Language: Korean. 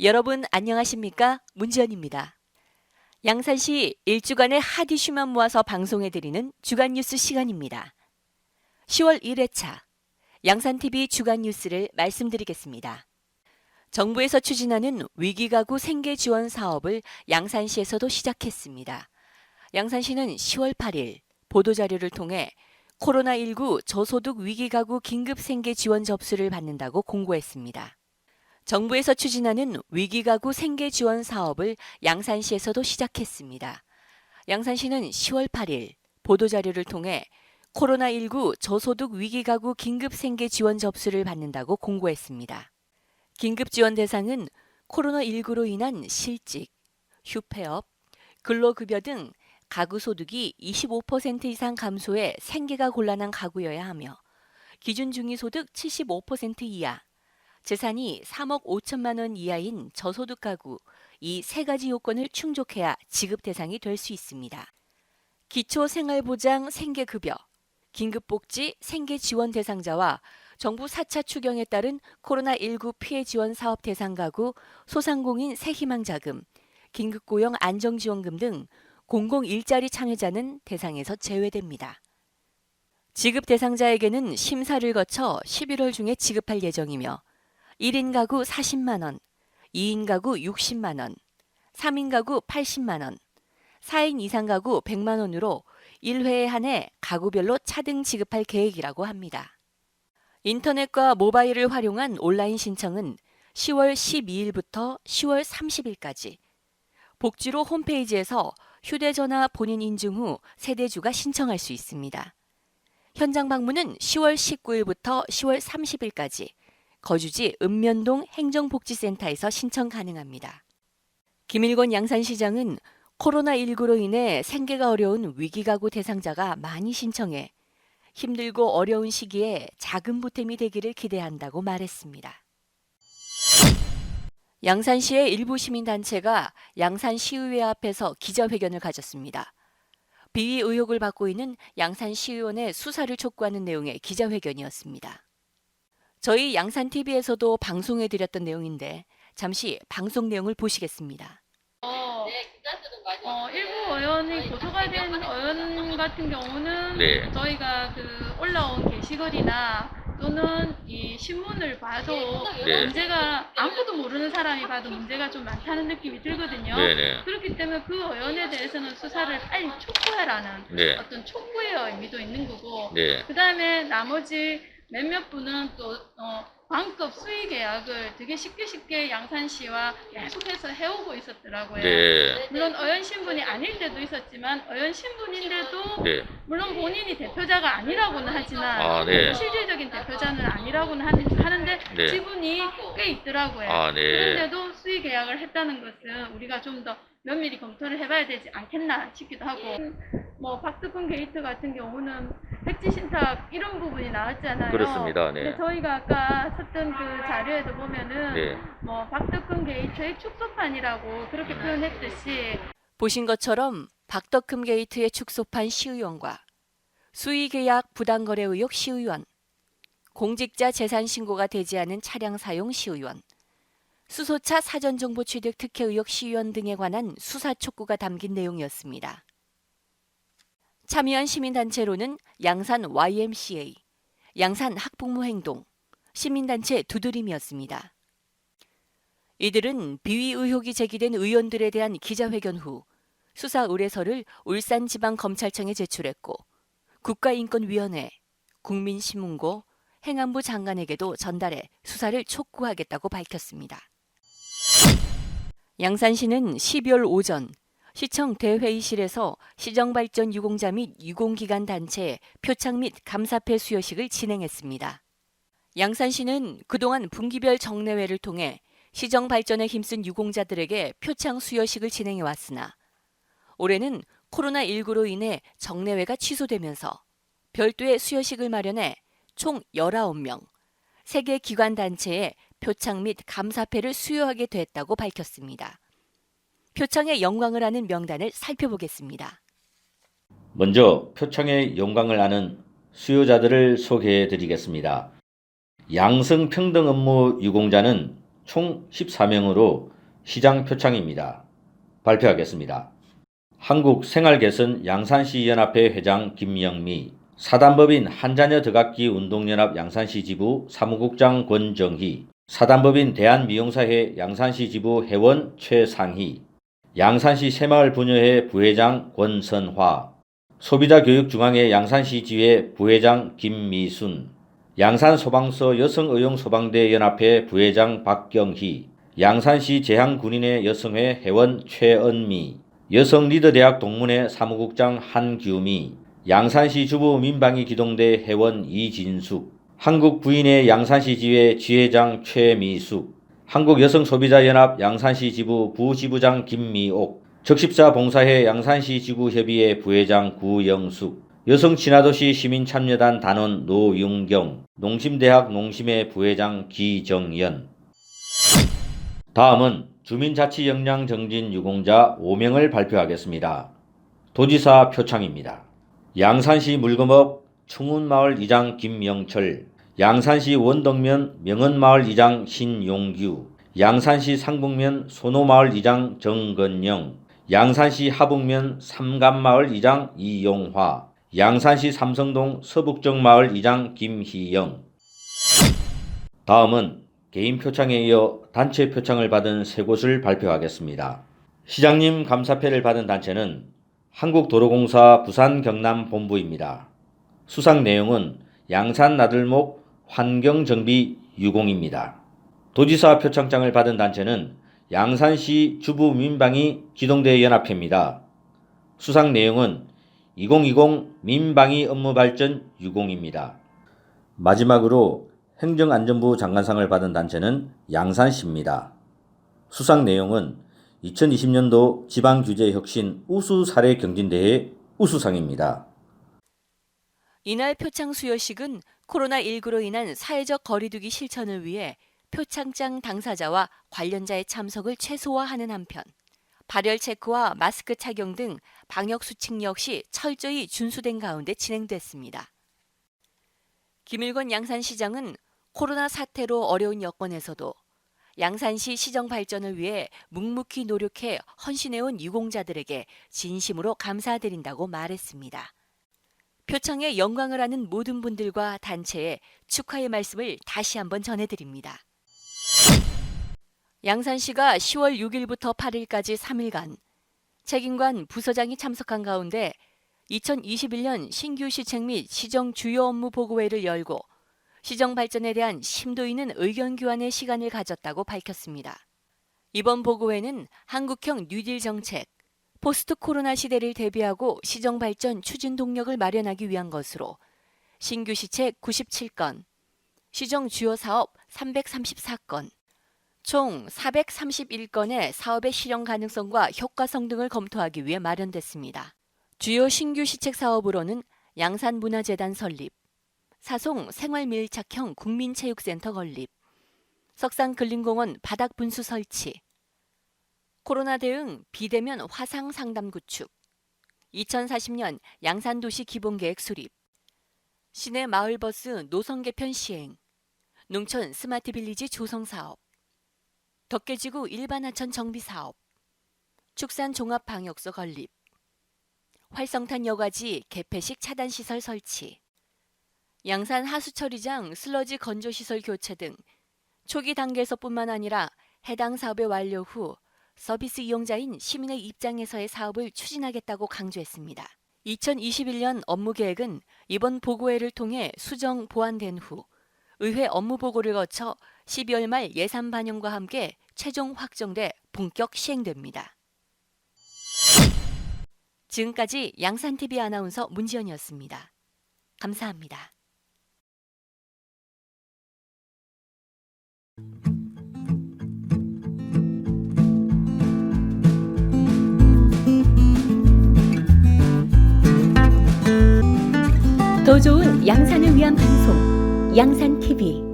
여러분 안녕하십니까? 문지연입니다. 양산시 일주간의 핫 이슈만 모아서 방송해드리는 주간 뉴스 시간입니다. 10월 1회차 양산TV 주간 뉴스를 말씀드리겠습니다. 정부에서 추진하는 위기가구 생계 지원 사업을 양산시에서도 시작했습니다. 양산시는 10월 8일 보도자료를 통해 코로나19 저소득 위기가구 긴급 생계 지원 접수를 받는다고 공고했습니다. 정부에서 추진하는 위기가구 생계 지원 사업을 양산시에서도 시작했습니다. 양산시는 10월 8일 보도자료를 통해 코로나19 저소득 위기가구 긴급 생계 지원 접수를 받는다고 공고했습니다. 긴급 지원 대상은 코로나19로 인한 실직, 휴폐업, 근로급여 등 가구 소득이 25% 이상 감소해 생계가 곤란한 가구여야 하며 기준 중위소득 75% 이하, 재산이 3억 5천만 원 이하인 저소득 가구 이 세 가지 요건을 충족해야 지급 대상이 될 수 있습니다. 기초생활보장 생계급여, 긴급복지 생계지원 대상자와 정부 4차 추경에 따른 코로나19 피해 지원 사업 대상 가구, 소상공인 새희망자금, 긴급고용 안정지원금 등 공공일자리 참여자는 대상에서 제외됩니다. 지급 대상자에게는 심사를 거쳐 11월 중에 지급할 예정이며 1인 가구 40만 원, 2인 가구 60만 원, 3인 가구 80만 원, 4인 이상 가구 100만 원으로 1회에 한해 가구별로 차등 지급할 계획이라고 합니다. 인터넷과 모바일을 활용한 온라인 신청은 10월 12일부터 10월 30일까지 복지로 홈페이지에서 휴대전화 본인 인증 후 세대주가 신청할 수 있습니다. 현장 방문은 10월 19일부터 10월 30일까지 거주지 읍면동 행정복지센터에서 신청 가능합니다. 김일권 양산시장은 코로나19로 인해 생계가 어려운 위기가구 대상자가 많이 신청해 힘들고 어려운 시기에 작은 보탬이 되기를 기대한다고 말했습니다. 양산시의 일부 시민단체가 양산시의회 앞에서 기자회견을 가졌습니다. 비위 의혹을 받고 있는 양산시의원의 수사를 촉구하는 내용의 기자회견이었습니다. 저희 양산TV에서도 방송해드렸던 내용인데 잠시 방송 내용을 보시겠습니다. 일부 의원이 고소가 된 의원 같은 경우는 저희가 올라온 게시글이나 또는 이 신문을 봐도 문제가 아무도 모르는 사람이 봐도 문제가 좀 많다는 느낌이 들거든요. 그렇기 때문에 그 의원에 대해서는 수사를 빨리 촉구해라는 어떤 촉구의 의미도 있는 거고 그 다음에 나머지 몇몇 분은 또 반급 수의 계약을 되게 쉽게 양산시와 계속해서 해오고 있었더라고요. 물론 의원 신분이 아닐 때도 있었지만 의원 신분인데도 물론 본인이 대표자가 아니라고는 하지만 실질적인 대표자는 아니라고는 하는데 지분이 꽤 있더라고요. 그런데도 수의 계약을 했다는 것은 우리가 좀 더 면밀히 검토를 해봐야 되지 않겠나 싶기도 하고 뭐 박덕근 게이트 같은 경우는 백지 신탁 이런 부분이 나왔잖아요. 그렇습니다. 근데 저희가 아까 썼던 그 자료에도 보면은 뭐 박덕근 게이트의 축소판이라고 그렇게 표현했듯이 보신 것처럼 박덕흠 게이트의 축소판 시의원과 수의계약 부당거래 의혹 시의원, 공직자 재산 신고가 되지 않은 차량 사용 시의원, 수소차 사전정보 취득 특혜 의혹 시의원 등에 관한 수사 촉구가 담긴 내용이었습니다. 참여한 시민단체로는 양산 YMCA, 양산 학부모행동, 시민단체 두드림이었습니다. 이들은 비위 의혹이 제기된 의원들에 대한 기자회견 후 수사 의뢰서를 울산지방검찰청에 제출했고 국가인권위원회, 국민신문고, 행안부 장관에게도 전달해 수사를 촉구하겠다고 밝혔습니다. 양산시는 12월 오전 시청 대회의실에서 시정발전 유공자 및 유공기관 단체의 표창 및 감사패 수여식을 진행했습니다. 양산시는 그동안 분기별 정례회를 통해 시정 발전에 힘쓴 유공자들에게 표창 수여식을 진행해 왔으나 올해는 코로나19로 인해 정례회가 취소되면서 별도의 수여식을 마련해 총 19명, 3개 기관 단체에 표창 및 감사패를 수여하게 됐다고 밝혔습니다. 표창에 영광을 아는 명단을 살펴보겠습니다. 먼저 표창에 영광을 아는 수요자들을 소개해 드리겠습니다. 양성평등업무 유공자는 총 14명으로 시장 표창입니다. 발표하겠습니다. 한국생활개선 양산시 연합회 회장 김영미, 사단법인 한자녀 덕악기 운동연합 양산시 지부 사무국장 권정희, 사단법인 대한미용사회 양산시 지부 회원 최상희, 양산시 새마을부녀회 부회장 권선화, 소비자교육중앙회 양산시 지회 부회장 김미순, 양산소방서 여성의용소방대 연합회 부회장 박경희, 양산시 제향군인회 여성회 회원 최은미, 여성리더대학 동문회 사무국장 한규미, 양산시 주부 민방위 기동대 회원 이진숙, 한국부인회 양산시 지회 지회장 최미숙, 한국여성소비자연합 양산시 지부 부지부장 김미옥, 적십자 봉사회 양산시 지구협의회 부회장 구영숙, 여성친화도시 시민참여단 단원 노윤경, 농심대학 농심회 부회장 기정연. 다음은 주민자치역량 정진 유공자 5명을 발표하겠습니다. 도지사 표창입니다. 양산시 물금업 충운마을 이장 김명철, 양산시 원덕면 명언마을 이장 신용규, 양산시 상북면 소노마을 이장 정건영, 양산시 하북면 삼감마을 이장 이용화, 양산시 삼성동 서북정마을 이장 김희영. 다음은 개인 표창에 이어 단체 표창을 받은 세 곳을 발표하겠습니다. 시장님 감사패를 받은 단체는 한국도로공사 부산경남본부입니다. 수상 내용은 양산나들목 환경정비 유공입니다. 도지사 표창장을 받은 단체는 양산시 주부민방위 기동대 연합회입니다. 수상 내용은 2020 민방위 업무발전 유공입니다. 마지막으로 행정안전부 장관상을 받은 단체는 양산시입니다. 수상 내용은 2020년도 지방규제혁신 우수사례 경진대회 우수상입니다. 이날 표창 수여식은 코로나19로 인한 사회적 거리두기 실천을 위해 표창장 당사자와 관련자의 참석을 최소화하는 한편 발열 체크와 마스크 착용 등 방역 수칙 역시 철저히 준수된 가운데 진행됐습니다. 김일권 양산시장은 코로나 사태로 어려운 여건에서도 양산시 시정 발전을 위해 묵묵히 노력해 헌신해온 유공자들에게 진심으로 감사드린다고 말했습니다. 표창에 영광을 아는 모든 분들과 단체에 축하의 말씀을 다시 한번 전해드립니다. 양산시가 10월 6일부터 8일까지 3일간 책임관 부서장이 참석한 가운데 2021년 신규 시책 및 시정 주요 업무 보고회를 열고 시정 발전에 대한 심도 있는 의견 교환의 시간을 가졌다고 밝혔습니다. 이번 보고회는 한국형 뉴딜 정책, 포스트 코로나 시대를 대비하고 시정 발전 추진 동력을 마련하기 위한 것으로 신규 시책 97건, 시정 주요 사업 334건, 총 431건의 사업의 실현 가능성과 효과성 등을 검토하기 위해 마련됐습니다. 주요 신규 시책 사업으로는 양산문화재단 설립, 사송 생활밀착형 국민체육센터 건립, 석산근린공원 바닥 분수 설치, 코로나 대응 비대면 화상 상담 구축, 2040년 양산도시 기본계획 수립, 시내 마을버스 노선 개편 시행, 농촌 스마트빌리지 조성 사업, 덕계지구 일반하천 정비 사업, 축산 종합방역소 건립, 활성탄 여과지 개폐식 차단시설 설치, 양산 하수처리장 슬러지 건조시설 교체 등 초기 단계에서뿐만 아니라 해당 사업의 완료 후 서비스 이용자인 시민의 입장에서의 사업을 추진하겠다고 강조했습니다. 2021년 업무계획은 이번 보고회를 통해 수정 보완된 후 의회 업무보고를 거쳐 12월 말 예산 반영과 함께 최종 확정돼 본격 시행됩니다. 지금까지 양산TV 아나운서 문지연이었습니다. 감사합니다. 더 좋은 양산을 위한 방송, 양산TV.